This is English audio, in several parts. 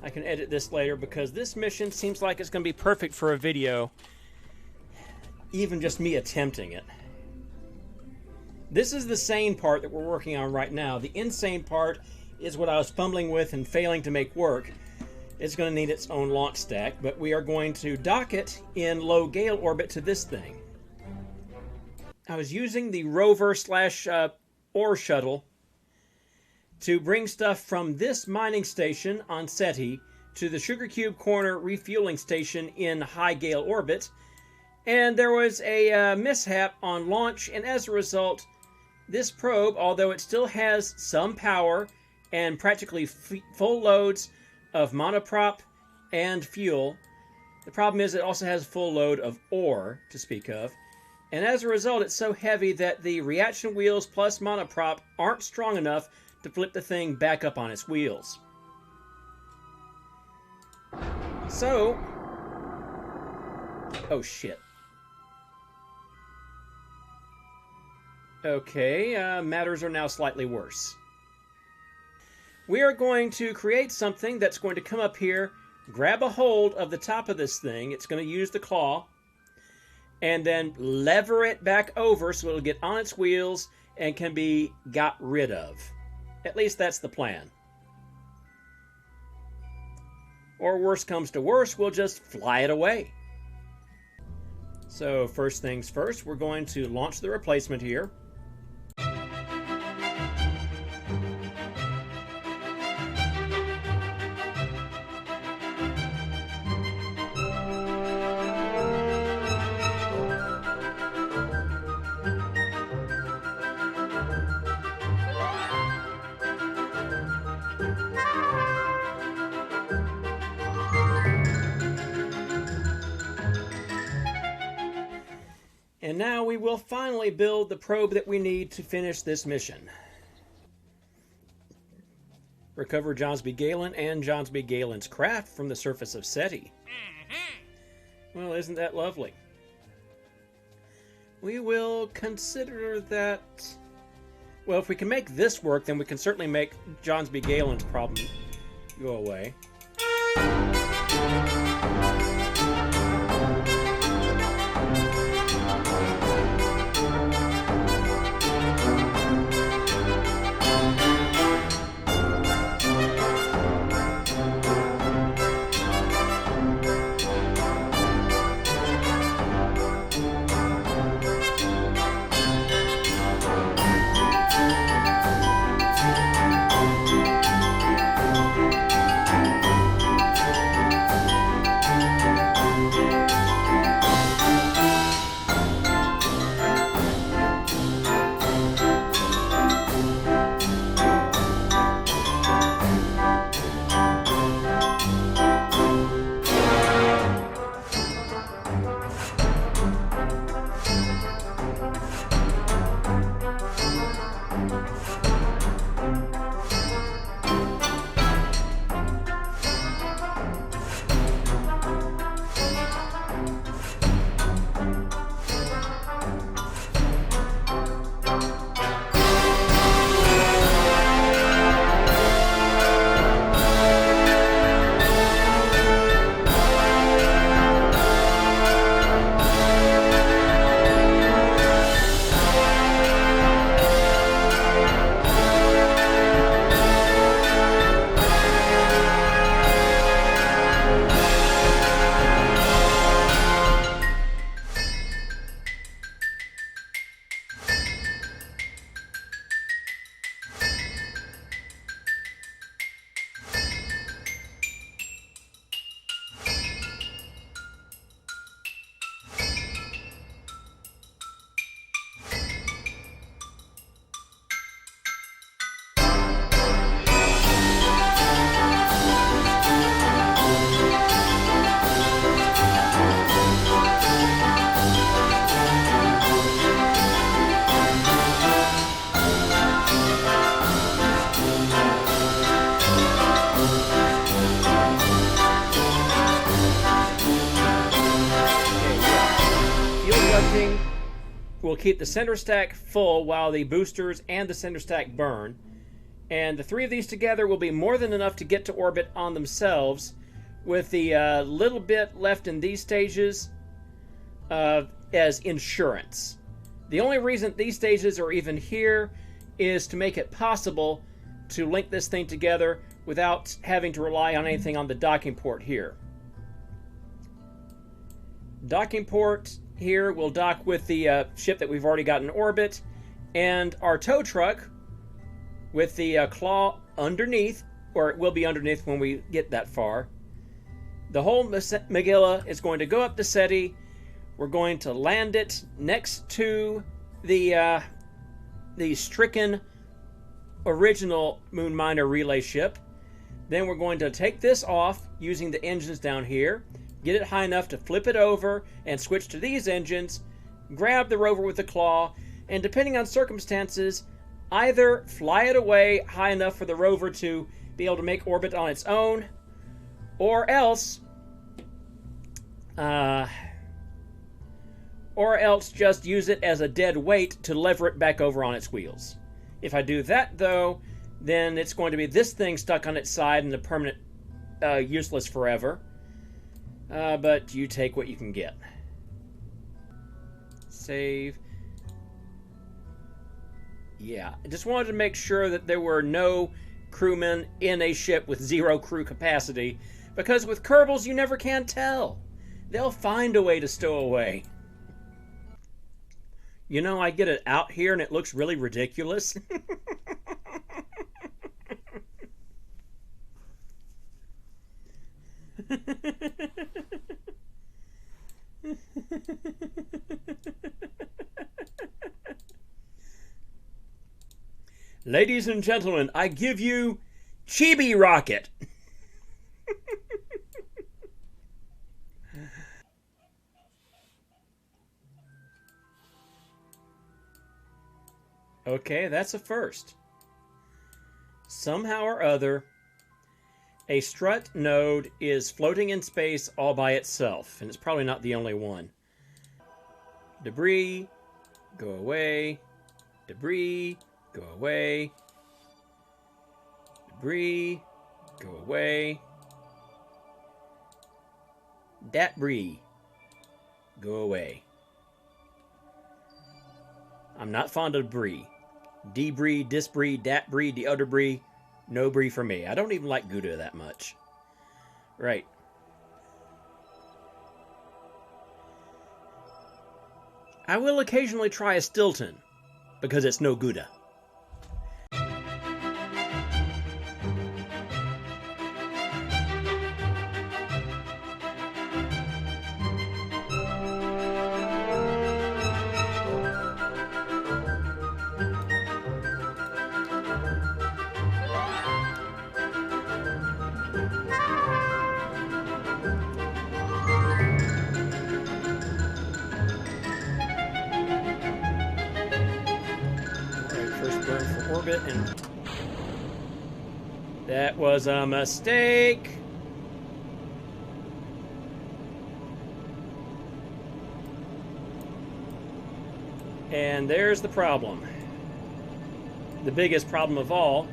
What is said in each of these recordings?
I can edit this later because this mission seems like it's going to be perfect for a video. Even just me attempting it. This is the sane part that we're working on right now. The insane part is what I was fumbling with and failing to make work. It's going to need its own launch stack, but we are going to dock it in low Gael orbit to this thing. I was using the Rover / ore shuttle to bring stuff from this mining station on Ceti to the Sugar Cube Corner refueling station in high Gael orbit, and there was a mishap on launch, and as a result, this probe, although it still has some power and practically full loads of monoprop and fuel, the problem is it also has a full load of ore to speak of, and as a result it's so heavy that the reaction wheels plus monoprop aren't strong enough to flip the thing back up on its wheels. So, oh shit. Okay, matters are now slightly worse. We are going to create something that's going to come up here, grab a hold of the top of this thing, it's going to use the claw, and then lever it back over so it'll get on its wheels and can be got rid of. At least that's the plan. Or worst comes to worst, we'll just fly it away. So first things first, we're going to launch the replacement here. And now we will finally build the probe that we need to finish this mission. Recover Johnsby Galen and Johnsby Galen's craft from the surface of Ceti. Well, isn't that lovely? We will consider that... Well, if we can make this work, then we can certainly make Johnsby Galen's problem go away. We'll keep the center stack full while the boosters and the center stack burn. And the 3 of these together will be more than enough to get to orbit on themselves, with the little bit left in these stages as insurance. The only reason these stages are even here is to make it possible to link this thing together without having to rely on anything on the docking port here. Docking port here will dock with the ship that we've already got in orbit, and our tow truck with the claw underneath, or it will be underneath when we get that far. The whole Megillah is going to go up to Ceti. We're going to land it next to the stricken original Moon Miner relay ship. Then we're going to take this off using the engines down here, get it high enough to flip it over and switch to these engines, grab the rover with the claw, and depending on circumstances, either fly it away high enough for the rover to be able to make orbit on its own, or else just use it as a dead weight to lever it back over on its wheels. If I do that, though, then it's going to be this thing stuck on its side and a permanent useless forever. But you take what you can get. Save. Yeah, I just wanted to make sure that there were no crewmen in a ship with 0 crew capacity, because with Kerbals you never can tell. They'll find a way to stow away. You know, I get it out here and it looks really ridiculous. Ladies and gentlemen, I give you Chibi Rocket. Okay, that's a first. Somehow or other, a strut node is floating in space all by itself, and it's probably not the only one. Debris, go away. Debris, go away. Debris, go away. Datbris, go away. I'm not fond of brie. Debris, disbrie, datbrie, the other brie. No brie for me. I don't even like Gouda that much. Right. I will occasionally try a Stilton, because it's no Gouda. And that was a mistake. And there's the problem. The biggest problem of all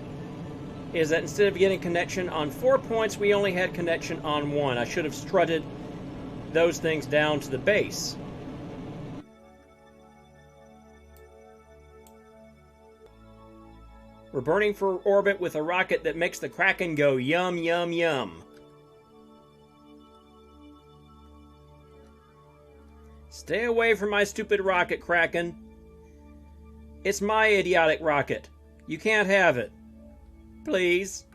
is that instead of getting connection on 4 points, we only had connection on 1. I should have strutted those things down to the base. We're burning for orbit with a rocket that makes the Kraken go yum, yum, yum. Stay away from my stupid rocket, Kraken. It's my idiotic rocket. You can't have it. Please.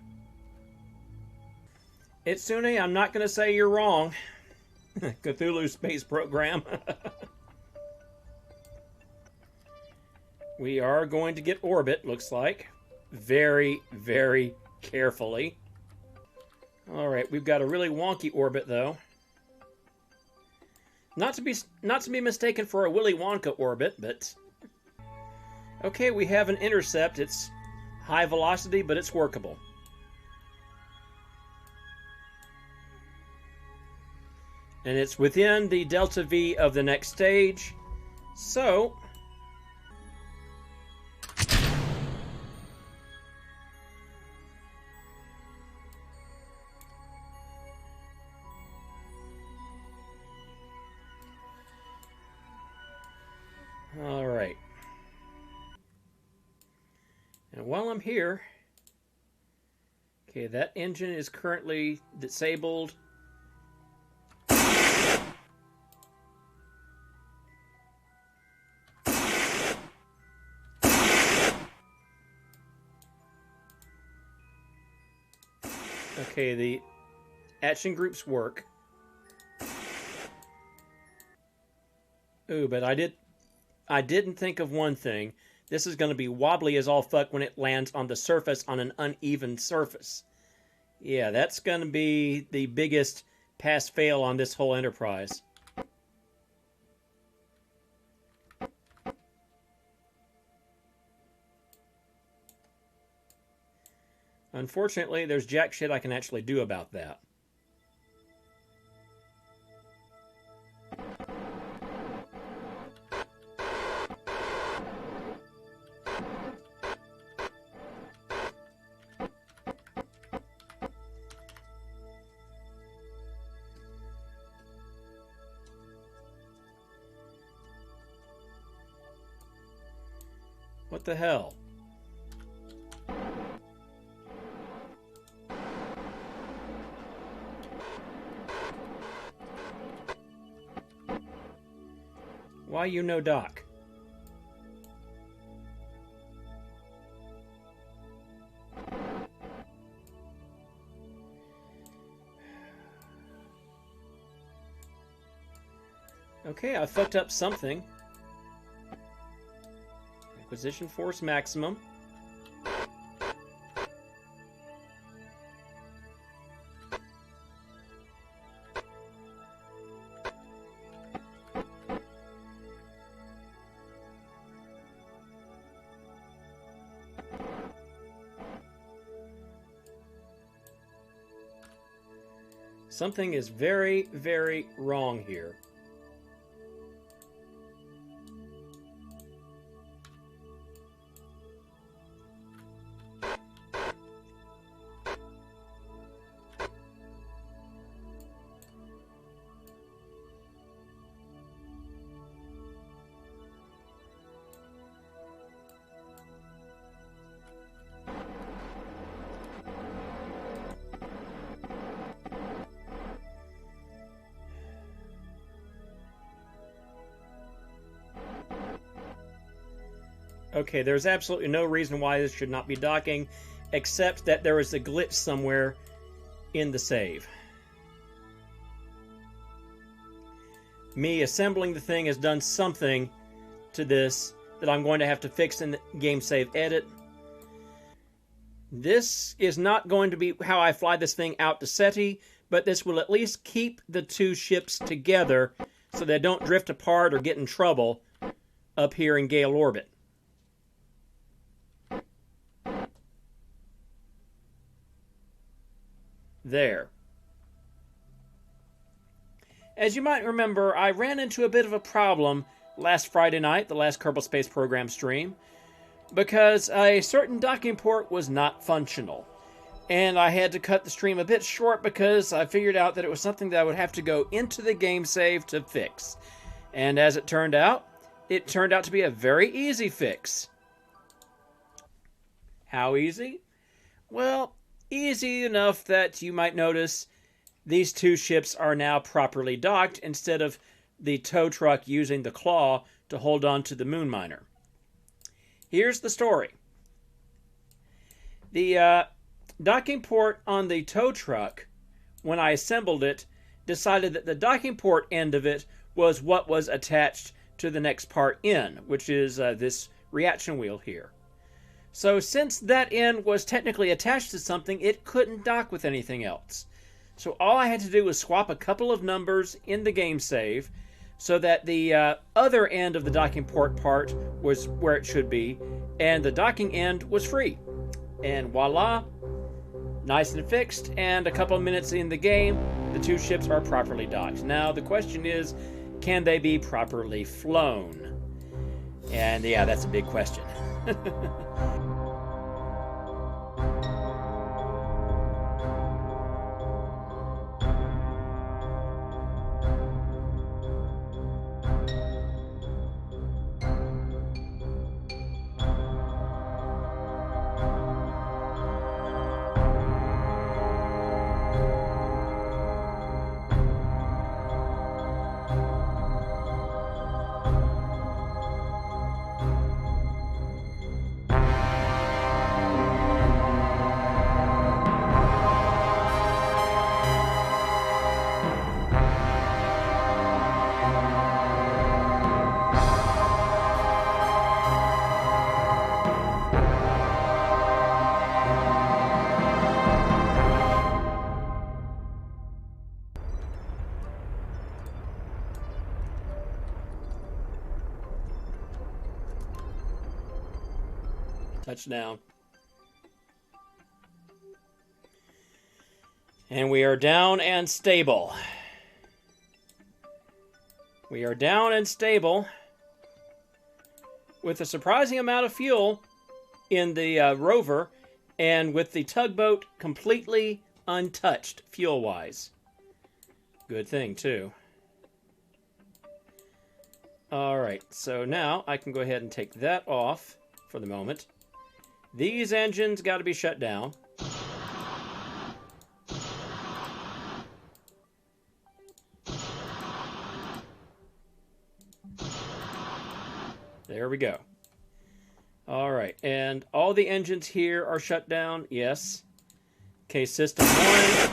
Itsune, I'm not going to say you're wrong. Cthulhu Space Program. We are going to get orbit, looks like. Very, very carefully. Alright, we've got a really wonky orbit, though. Not to be mistaken for a Willy Wonka orbit, but... Okay, we have an intercept. It's high velocity, but it's workable. And it's within the delta V of the next stage. So... from here. Okay, that engine is currently disabled. Okay, the action groups work. Ooh, but I didn't think of one thing. This is going to be wobbly as all fuck when it lands on the surface on an uneven surface. Yeah, that's going to be the biggest pass-fail on this whole enterprise. Unfortunately, there's jack shit I can actually do about that. What the hell? Why you no dock? Okay, I fucked up something. Acquisition force maximum. Something is very, very wrong here. Okay, there's absolutely no reason why this should not be docking, except that there is a glitch somewhere in the save. Me assembling the thing has done something to this that I'm going to have to fix in the game save edit. This is not going to be how I fly this thing out to Ceti, but this will at least keep the two ships together so they don't drift apart or get in trouble up here in Gael orbit. There. As you might remember, I ran into a bit of a problem last Friday night, the last Kerbal Space Program stream, because a certain docking port was not functional. And I had to cut the stream a bit short because I figured out that it was something that I would have to go into the game save to fix. And as it turned out to be a very easy fix. How easy? Well, easy enough that you might notice these two ships are now properly docked instead of the tow truck using the claw to hold on to the moon miner. Here's the story. The docking port on the tow truck, when I assembled it, decided that the docking port end of it was what was attached to the next part in, which is this reaction wheel here. So since that end was technically attached to something, it couldn't dock with anything else. So all I had to do was swap a couple of numbers in the game save so that the other end of the docking port part was where it should be, and the docking end was free. And voila, nice and fixed, and a couple of minutes in the game, the two ships are properly docked. Now the question is, can they be properly flown? And yeah, that's a big question. Touchdown. And we are down and stable. We are down and stable with a surprising amount of fuel in the Rover, and with the tugboat completely untouched fuel-wise. Good thing, too. Alright, so now I can go ahead and take that off for the moment. These engines got to be shut down. There we go. Alright, and all the engines here are shut down. Yes. Okay, system 1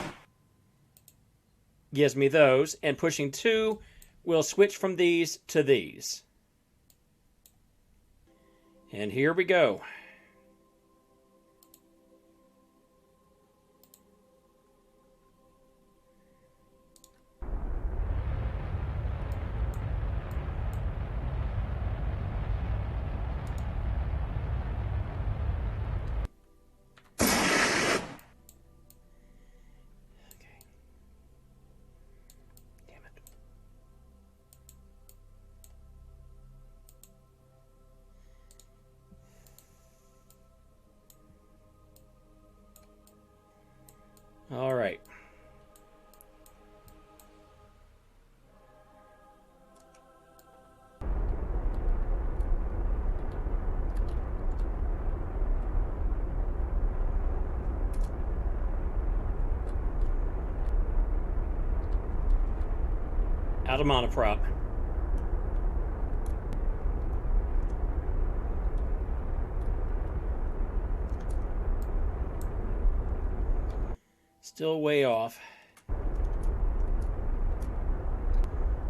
gives me those, and pushing 2 will switch from these to these. And here we go. All right. Out of monoprop. Still way off.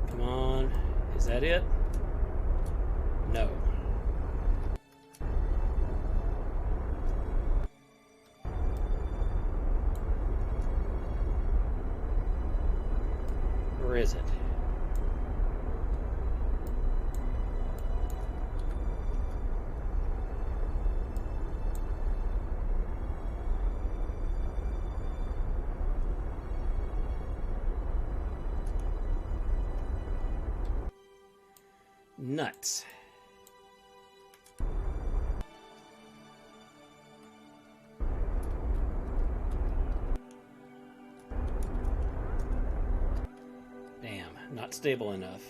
Come on. Is that it? No. Where is it? Nuts. Damn, not stable enough.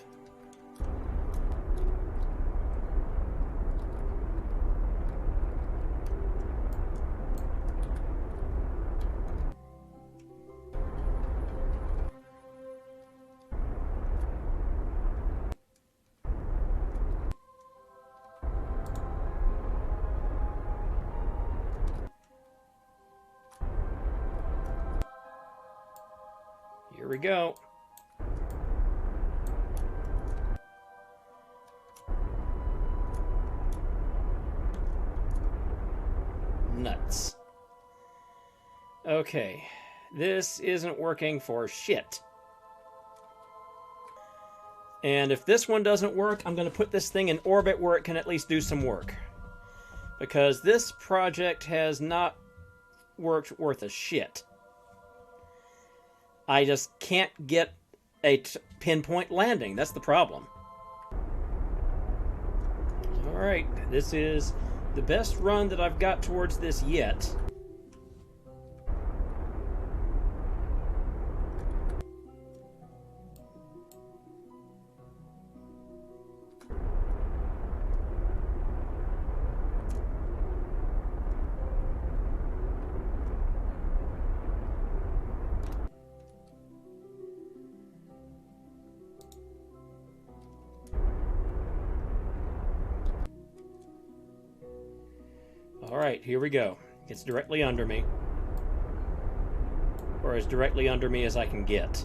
Here we go. Nuts. Okay, this isn't working for shit. And if this one doesn't work, I'm going to put this thing in orbit where it can at least do some work. Because this project has not worked worth a shit. I just can't get a pinpoint landing. That's the problem. Alright, this is the best run that I've got towards this yet. Alright, here we go. It's directly under me. Or as directly under me as I can get.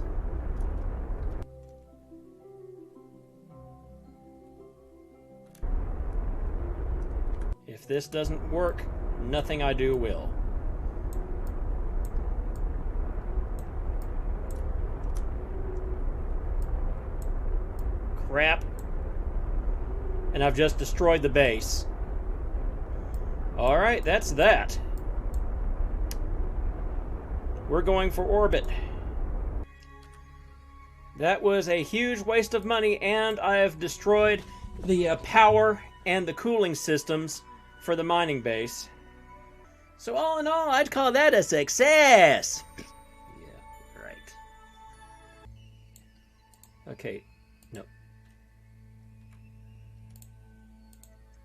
If this doesn't work, nothing I do will. Crap. And I've just destroyed the base. Alright, that's that. We're going for orbit. That was a huge waste of money, and I have destroyed the power and the cooling systems for the mining base. So all in all, I'd call that a success. Yeah, right. Okay, no.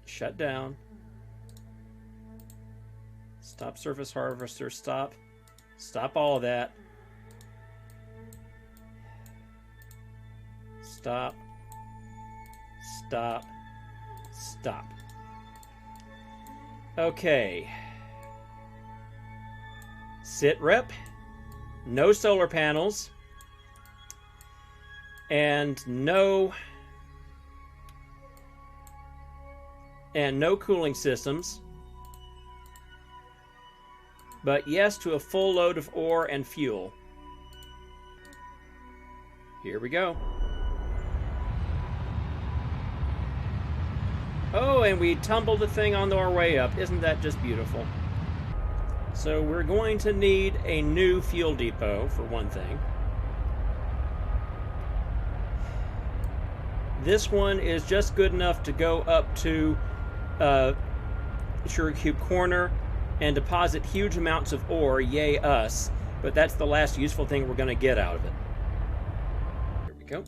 Shut down. Stop surface harvester, stop. Stop all of that. Stop. Stop. Stop. Okay. Sit rep. No solar panels. And no cooling systems. But yes to a full load of ore and fuel. Here we go. Oh, and we tumbled the thing on our way up. Isn't that just beautiful? So we're going to need a new fuel depot, for one thing. This one is just good enough to go up to Sugar Cube Corner and deposit huge amounts of ore, yay us, but that's the last useful thing we're going to get out of it. Here we go.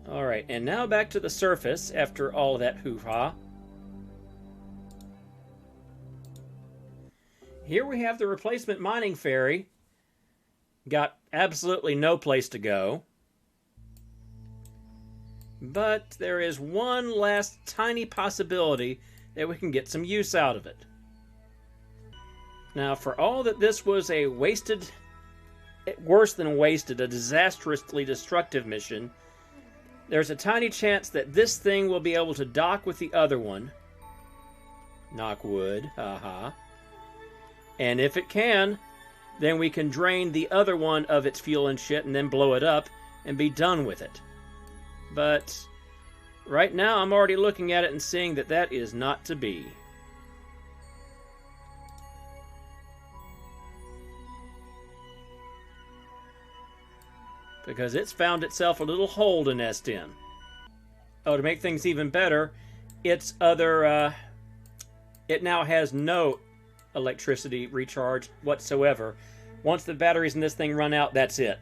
Alright, and now back to the surface after all that hoo-ha. Here we have the replacement mining ferry. Got absolutely no place to go. But there is one last tiny possibility that we can get some use out of it. Now, for all that this was a wasted, worse than wasted, a disastrously destructive mission, there's a tiny chance that this thing will be able to dock with the other one. Knock wood, haha. And if it can, then we can drain the other one of its fuel and shit and then blow it up and be done with it. But right now I'm already looking at it and seeing that that is not to be. Because it's found itself a little hole to nest in. Oh, to make things even better, its other, it now has no electricity recharge whatsoever. Once the batteries in this thing run out, that's it.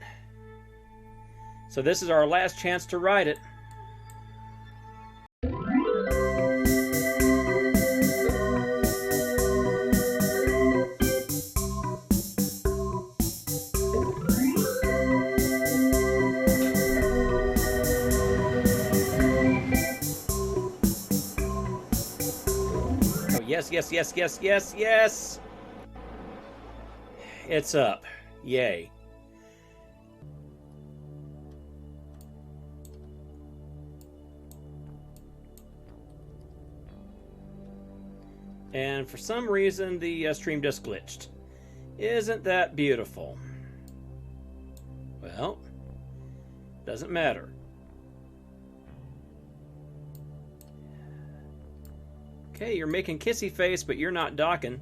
So this is our last chance to ride it. Oh, yes, yes, yes, yes, yes, yes! It's up. Yay. And for some reason, the stream just glitched. Isn't that beautiful? Well, doesn't matter. Okay, you're making kissy face, but you're not docking.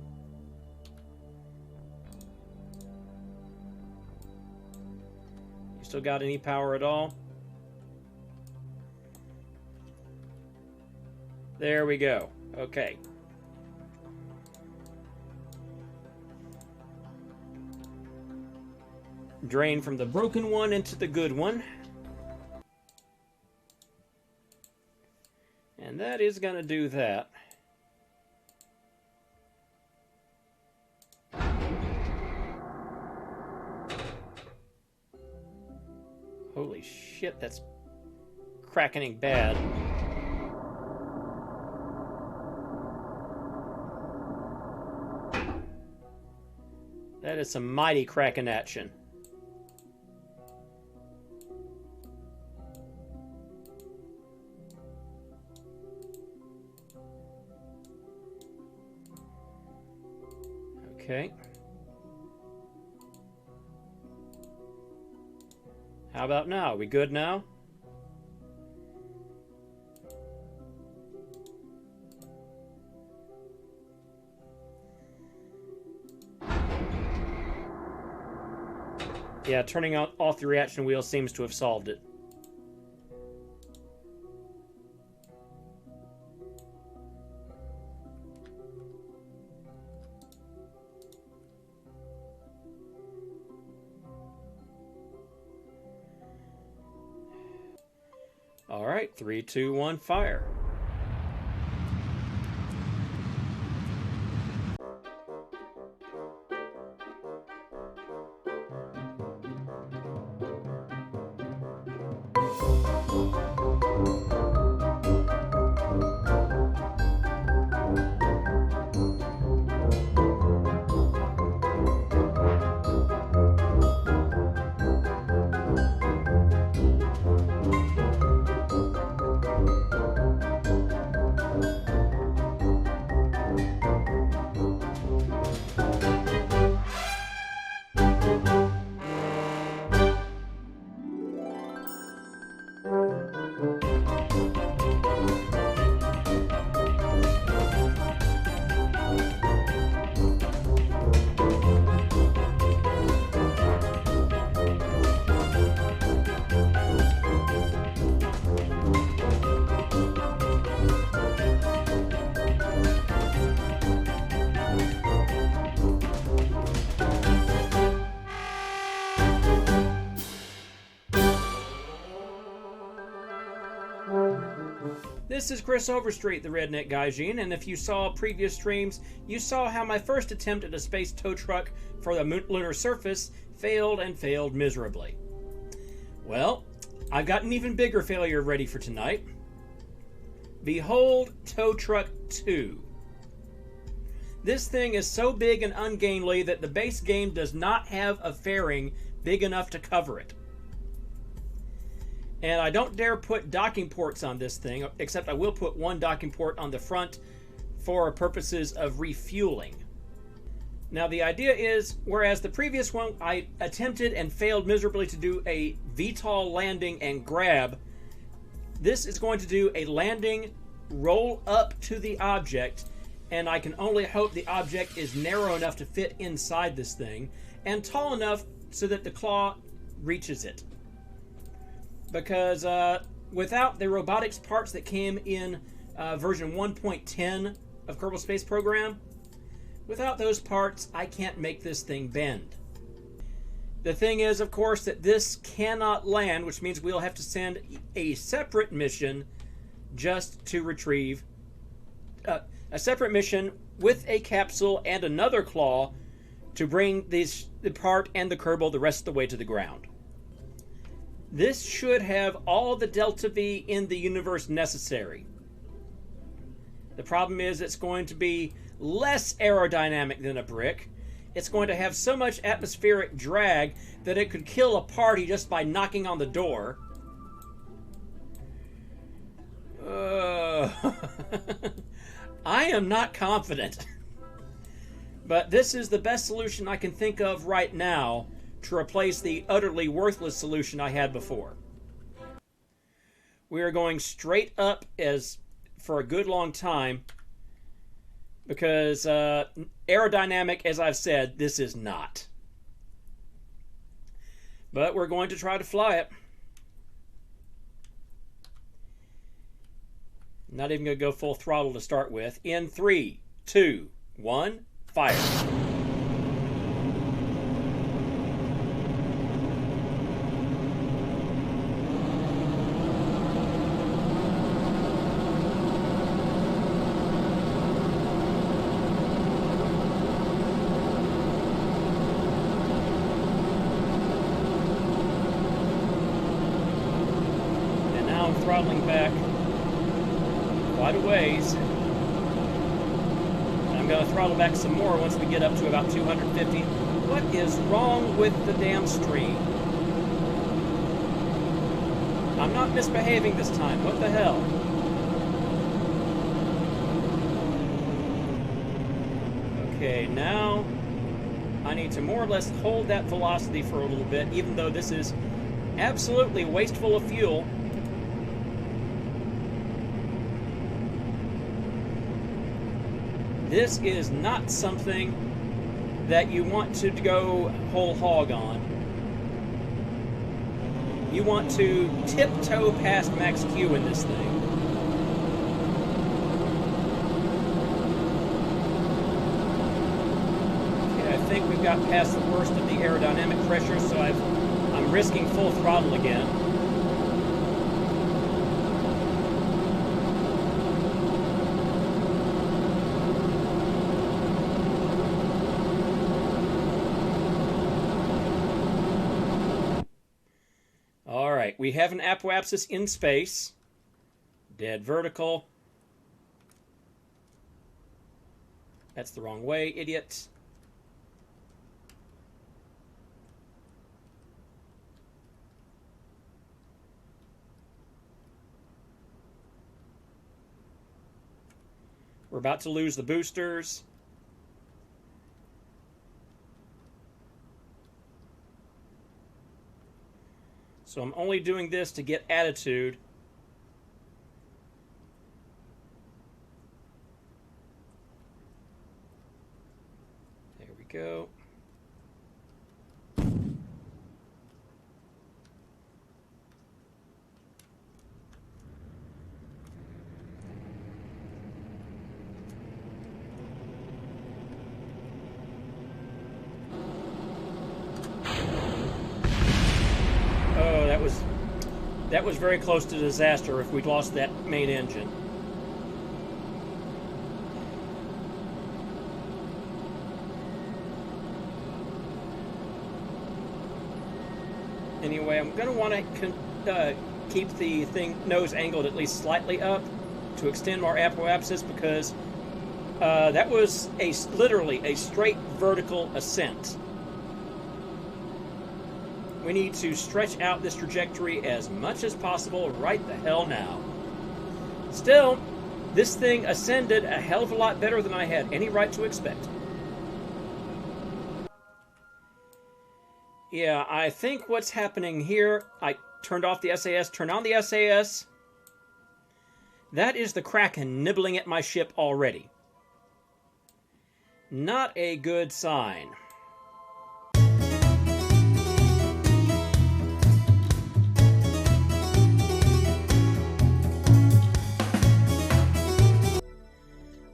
You still got any power at all? There we go. Okay. Drain from the broken one into the good one. And that is going to do that. Holy shit, that's crackening bad. That is some mighty cracking action. Okay. How about now? We good now? Yeah, turning off the reaction wheel seems to have solved it. All right, 3, 2, 1, fire. This is Chris Overstreet, the Redneck Gaijin, and if you saw previous streams, you saw how my first attempt at a space tow truck for the lunar surface failed and failed miserably. Well, I've got an even bigger failure ready for tonight. Behold Tow Truck 2. This thing is so big and ungainly that the base game does not have a fairing big enough to cover it. And I don't dare put docking ports on this thing, except I will put one docking port on the front for purposes of refueling. Now the idea is, whereas the previous one I attempted and failed miserably to do a VTOL landing and grab, this is going to do a landing, roll up to the object, and I can only hope the object is narrow enough to fit inside this thing, and tall enough so that the claw reaches it. Because without the robotics parts that came in version 1.10 of Kerbal Space Program, without those parts, I can't make this thing bend. The thing is, of course, that this cannot land, which means we'll have to send a separate mission just to retrieve a separate mission with a capsule and another claw to bring the part and the Kerbal the rest of the way to the ground. This should have all the Delta V in the universe necessary. The problem is it's going to be less aerodynamic than a brick. It's going to have so much atmospheric drag that it could kill a party just by knocking on the door. I am not confident. But this is the best solution I can think of right now to replace the utterly worthless solution I had before. We are going straight up as for a good long time because aerodynamic, as I've said, this is not. But we're going to try to fly it. Not even going to go full throttle to start with. In 3, 2, 1, fire. Throttling back quite a ways. And I'm going to throttle back some more once we get up to about 250. What is wrong with the damn stream? I'm not misbehaving this time. What the hell? Okay, now I need to more or less hold that velocity for a little bit, even though this is absolutely wasteful of fuel. This is not something that you want to go whole hog on. You want to tiptoe past max Q in this thing. Okay, I think we've got past the worst of the aerodynamic pressure, so I'm risking full throttle again. Alright, we have an apoapsis in space. Dead vertical. That's the wrong way, idiot. We're about to lose the boosters. So I'm only doing this to get attitude. There we go. That was very close to disaster if we'd lost that main engine. Anyway, I'm going to want to keep the nose angled at least slightly up to extend our apoapsis, because that was literally a straight vertical ascent. We need to stretch out this trajectory as much as possible right the hell now. Still, this thing ascended a hell of a lot better than I had any right to expect. Yeah, I think what's happening here, I turned off the SAS, turned on the SAS. That is the Kraken nibbling at my ship already. Not a good sign.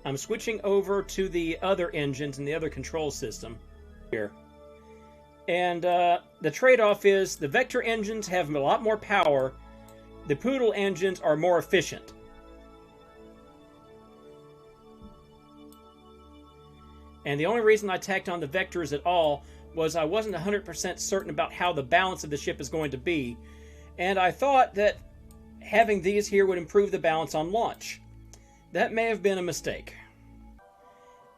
I'm switching over to the other engines and the other control system here. And the trade-off is the Vector engines have a lot more power. The Poodle engines are more efficient. And the only reason I tacked on the Vectors at all was I wasn't 100% certain about how the balance of the ship is going to be. And I thought that having these here would improve the balance on launch. That may have been a mistake.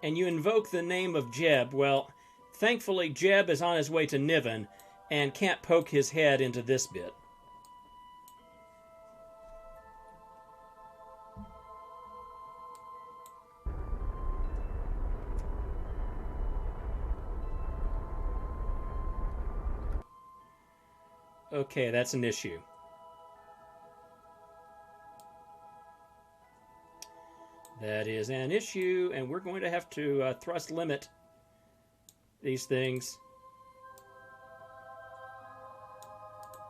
And you invoke the name of Jeb. Well, thankfully Jeb is on his way to Niven and can't poke his head into this bit. Okay, that's an issue. That is an issue, and we're going to have to thrust limit these things.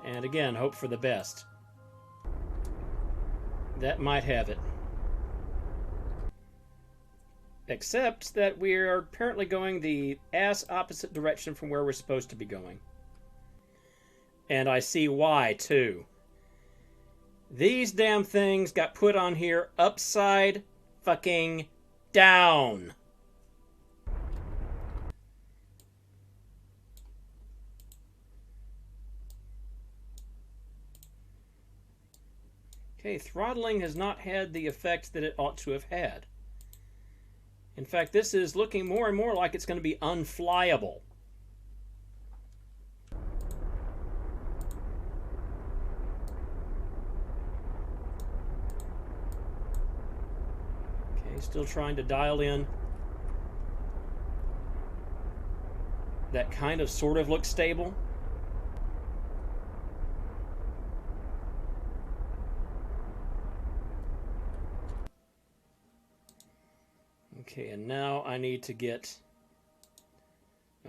And again, hope for the best. That might have it. Except that we're apparently going the ass opposite direction from where we're supposed to be going. And I see why, too. These damn things got put on here upside fucking down. Okay, throttling has not had the effect that it ought to have had. In fact, this is looking more and more like it's going to be unflyable. Still trying to dial in. That kind of sort of looks stable. Okay, and now I need to get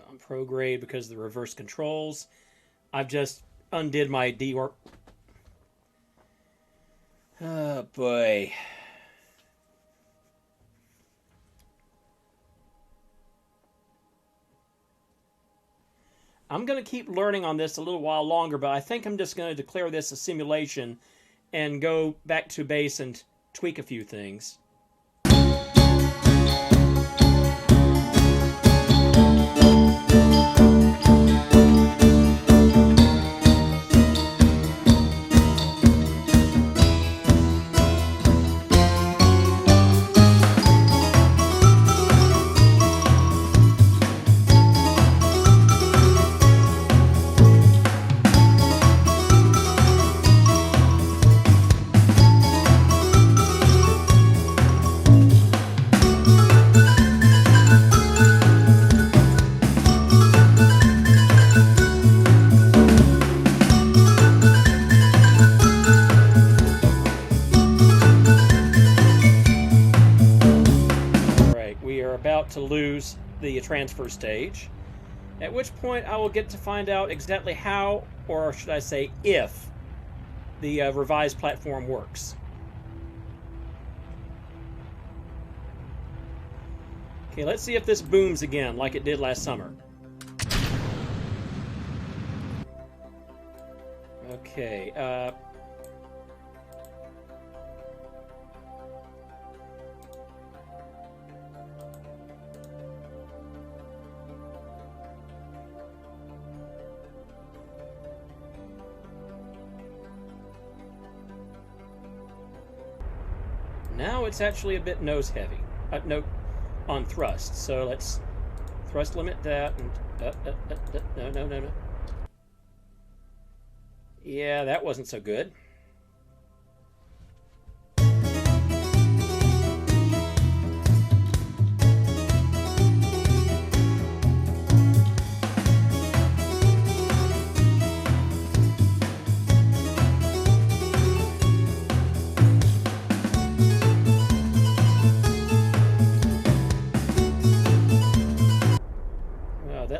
on prograde because of the reverse controls. I've just undid my dework. Oh, boy. I'm going to keep learning on this a little while longer, but I think I'm just going to declare this a simulation and go back to base and tweak a few things. To lose the transfer stage, at which point I will get to find out exactly how, or should I say if, the revised platform works. Okay, let's see if this booms again like it did last summer. Okay, now it's actually a bit nose heavy. No, on thrust. So let's thrust limit that. And no. Yeah, that wasn't so good.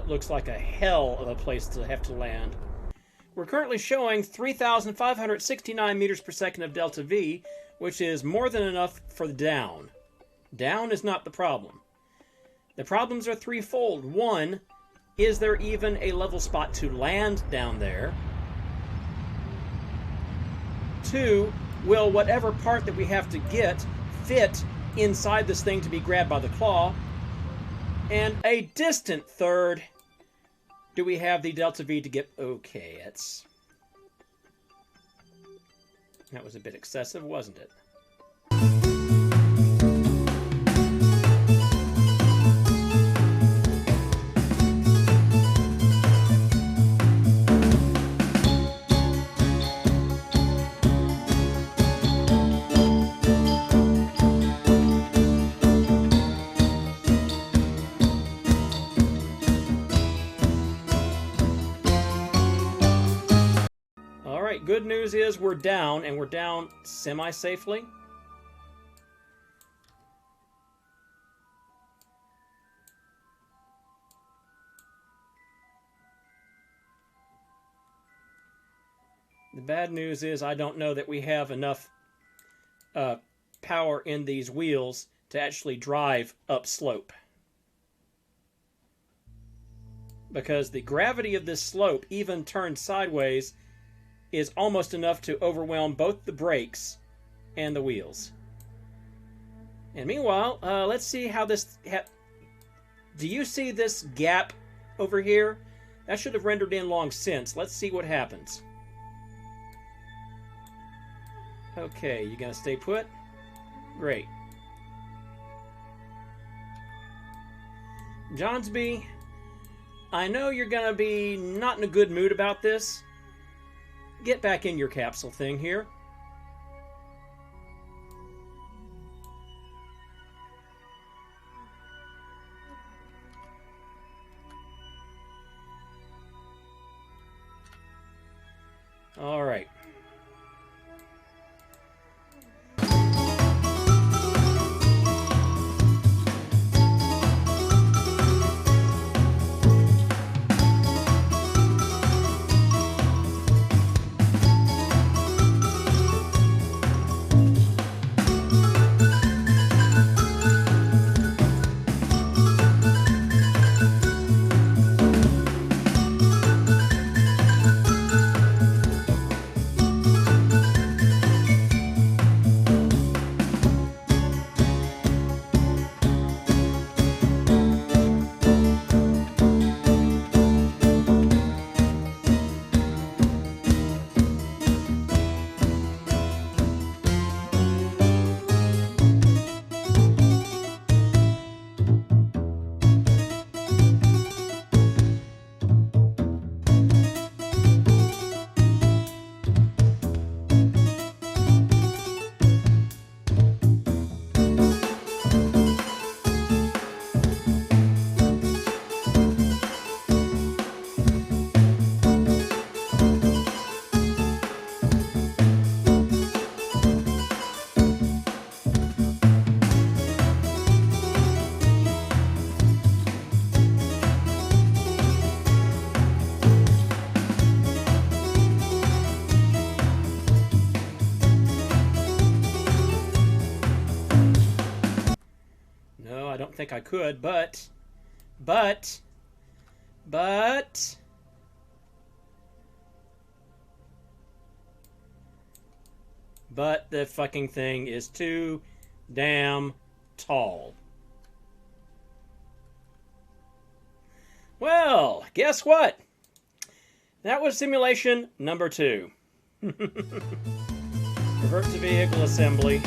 Looks like a hell of a place to have to land. We're currently showing 3,569 meters per second of delta V, which is more than enough for the down. Down is not the problem. The problems are threefold. One, is there even a level spot to land down there? Two, will whatever part that we have to get fit inside this thing to be grabbed by the claw? And a distant third, do we have the delta V to get... Okay, that was a bit excessive, wasn't it? Good news is we're down, and we're down semi-safely. The bad news is I don't know that we have enough power in these wheels to actually drive upslope. Because the gravity of this slope, even turned sideways, is almost enough to overwhelm both the brakes and the wheels. And meanwhile, let's see how this... Do you see this gap over here? That should have rendered in long since. Let's see what happens. Okay, you gonna stay put? Great. Johnsby, I know you're gonna be not in a good mood about this. Get back in your capsule thing here. All right. think I could, but the fucking thing is too damn tall. Well, guess what? That was simulation number 2. Revert to vehicle assembly.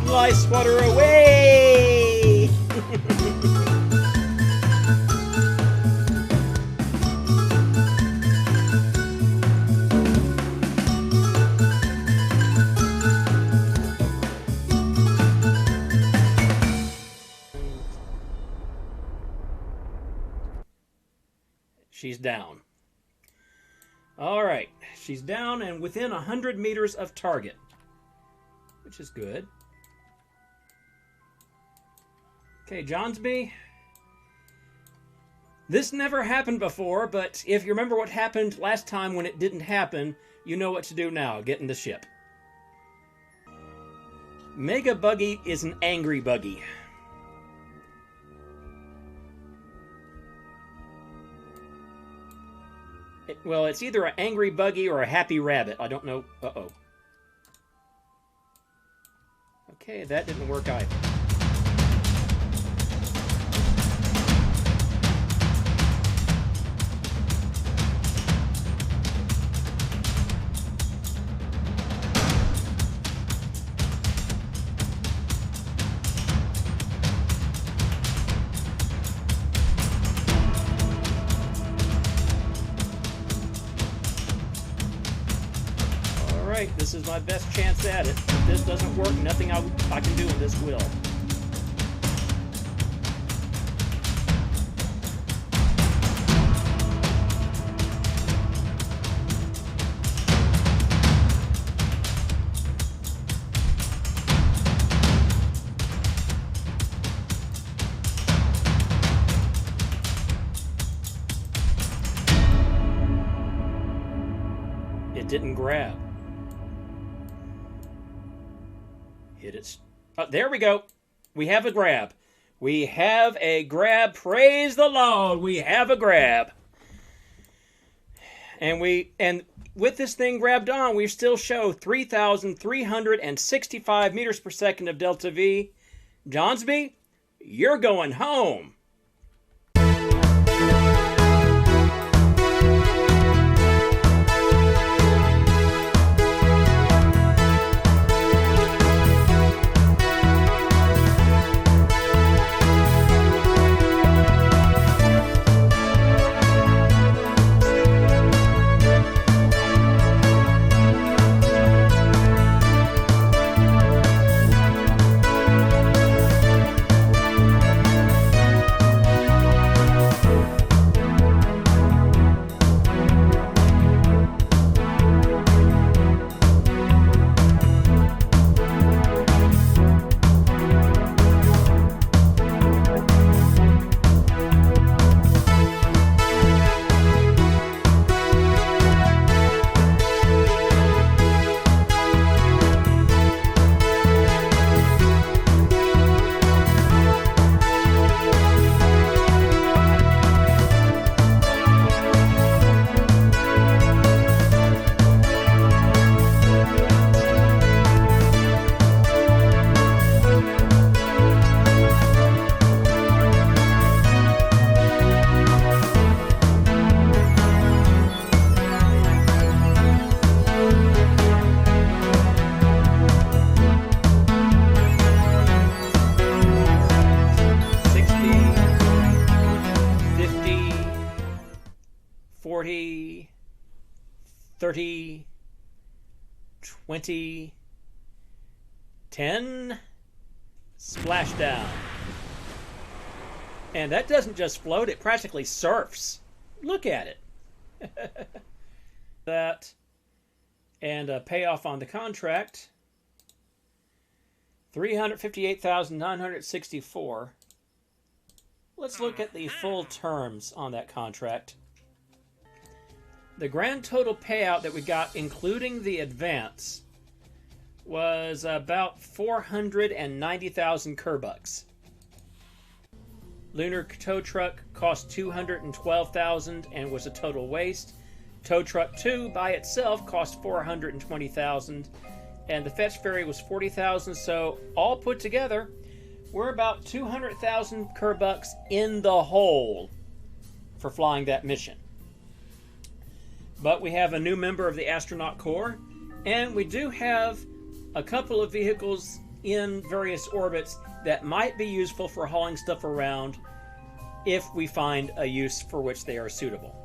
Flyswatter away! She's down. All right, she's down and within 100 meters of target, which is good. Okay, Johnsby. This never happened before, but if you remember what happened last time when it didn't happen, you know what to do now. Get in the ship. Mega Buggy is an angry buggy. Well, it's either an angry buggy or a happy rabbit. I don't know. Uh-oh. Okay, that didn't work either. This is my best chance at it. If this doesn't work, nothing I can do with this will. It didn't grab. Hit it. Oh, there we go. We have a grab. We have a grab. Praise the Lord. We have a grab. And with this thing grabbed on, we still show 3,365 meters per second of delta V. Johnsby, you're going home. 30, 20, 10, splashdown. And that doesn't just float, it practically surfs. Look at it. That, and a payoff on the contract, 358,964. Let's look at the full terms on that contract. The grand total payout that we got, including the advance, was about 490,000 Kerbucks. Lunar tow truck cost 212,000 and was a total waste. Tow truck 2 by itself cost 420,000, and the fetch ferry was 40,000. So all put together, we're about 200,000 Kerbucks in the hole for flying that mission. But we have a new member of the astronaut corps, and we do have a couple of vehicles in various orbits that might be useful for hauling stuff around if we find a use for which they are suitable.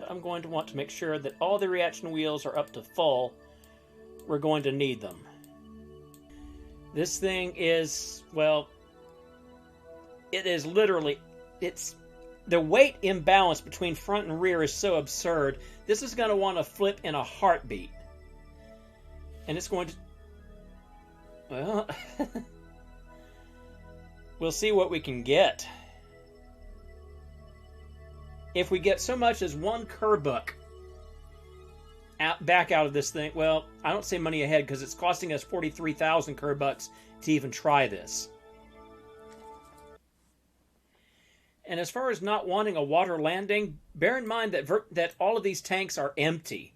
I'm going to want to make sure that all the reaction wheels are up to full. We're going to need them. This thing is, well, it is literally, it's, the weight imbalance between front and rear is so absurd. This is going to want to flip in a heartbeat. And it's going to, well, we'll see what we can get. If we get so much as one Kerbuck back out of this thing, well, I don't say money ahead because it's costing us 43,000 Kerbucks to even try this. And as far as not wanting a water landing, bear in mind that all of these tanks are empty.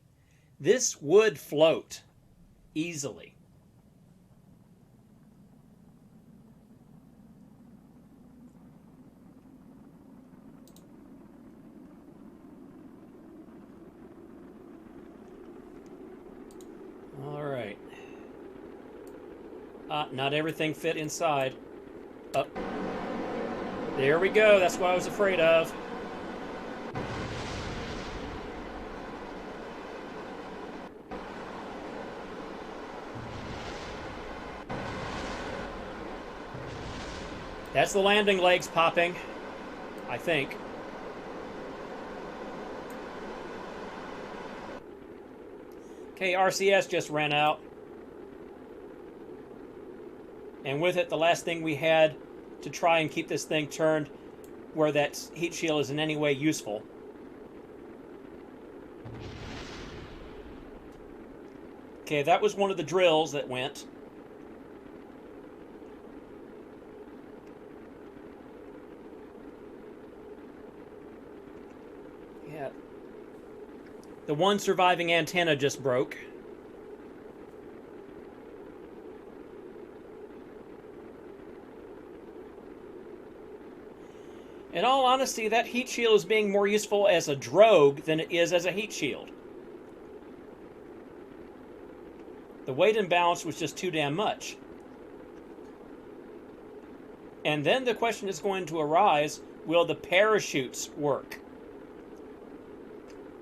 This would float easily. All right. Not everything fit inside. Up. There we go. That's what I was afraid of. That's the landing legs popping, I think. Okay, RCS just ran out. And with it, the last thing we had to try and keep this thing turned where that heat shield is in any way useful. Okay, that was one of the drills that went. Yeah. The one surviving antenna just broke. In all honesty, that heat shield is being more useful as a drogue than it is as a heat shield. The weight imbalance was just too damn much. And then the question is going to arise, will the parachutes work?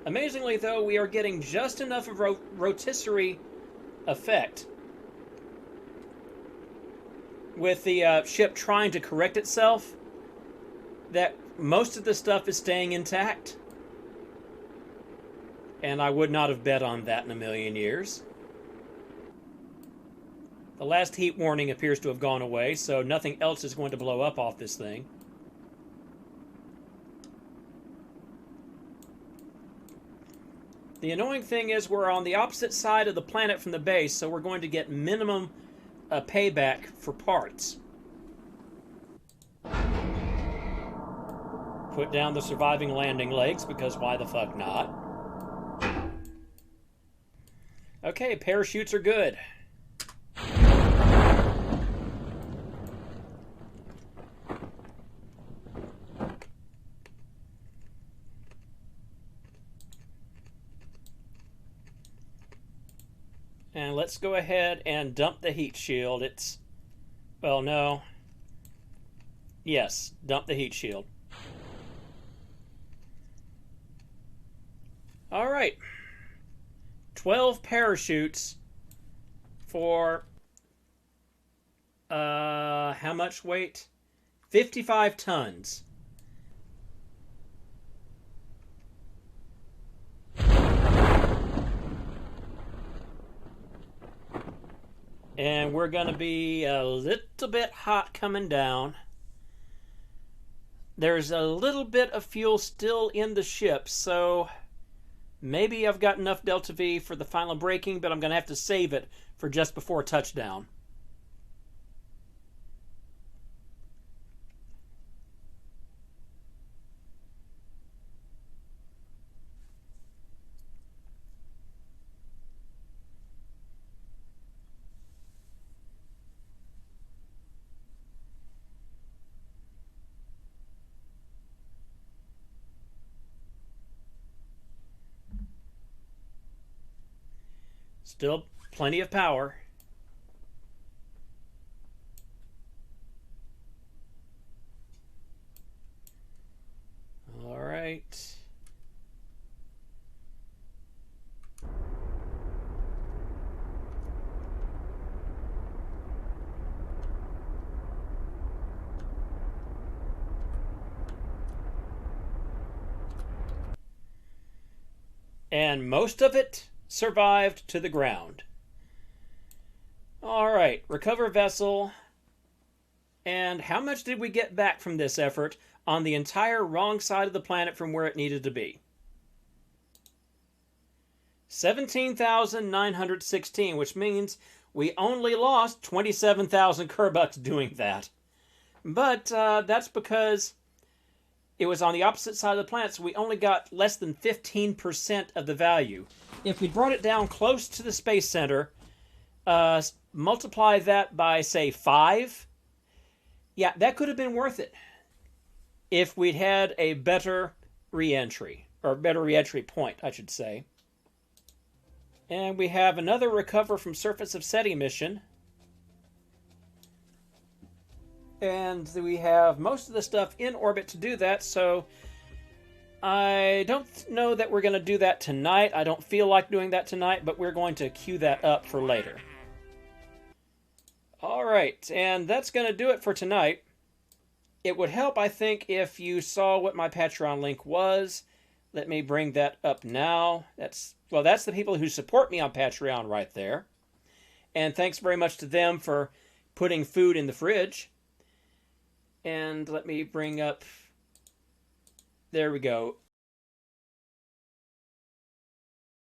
Amazingly, though, we are getting just enough of rotisserie effect with the ship trying to correct itself that most of the stuff is staying intact. And I would not have bet on that in a million years. The last heat warning appears to have gone away, so nothing else is going to blow up off this thing. The annoying thing is we're on the opposite side of the planet from the base, so we're going to get minimum payback for parts. Put down the surviving landing legs, because why the fuck not? Okay, parachutes are good. And let's go ahead and dump the heat shield. Well, no. Yes, dump the heat shield. All right. 12 parachutes for how much weight? 55 tons. And we're going to be a little bit hot coming down. There's a little bit of fuel still in the ship, so maybe I've got enough Delta V for the final braking, but I'm going to have to save it for just before touchdown. Still plenty of power. All right. And most of it survived to the ground. All right, recover vessel. And how much did we get back from this effort on the entire wrong side of the planet from where it needed to be? 17,916, which means we only lost 27,000 Kerbucks doing that. But that's because it was on the opposite side of the planet, so we only got less than 15% of the value. If we brought it down close to the Space Center, multiply that by, say, 5, yeah, that could have been worth it if we'd had a better re-entry, or better re-entry point, I should say. And we have another recover from surface of Ceti mission. And we have most of the stuff in orbit to do that, so I don't know that we're going to do that tonight. I don't feel like doing that tonight, but we're going to queue that up for later. All right, and that's going to do it for tonight. It would help, I think, if you saw what my Patreon link was. Let me bring that up now. That's the people who support me on Patreon right there. And thanks very much to them for putting food in the fridge. And let me bring up... There we go.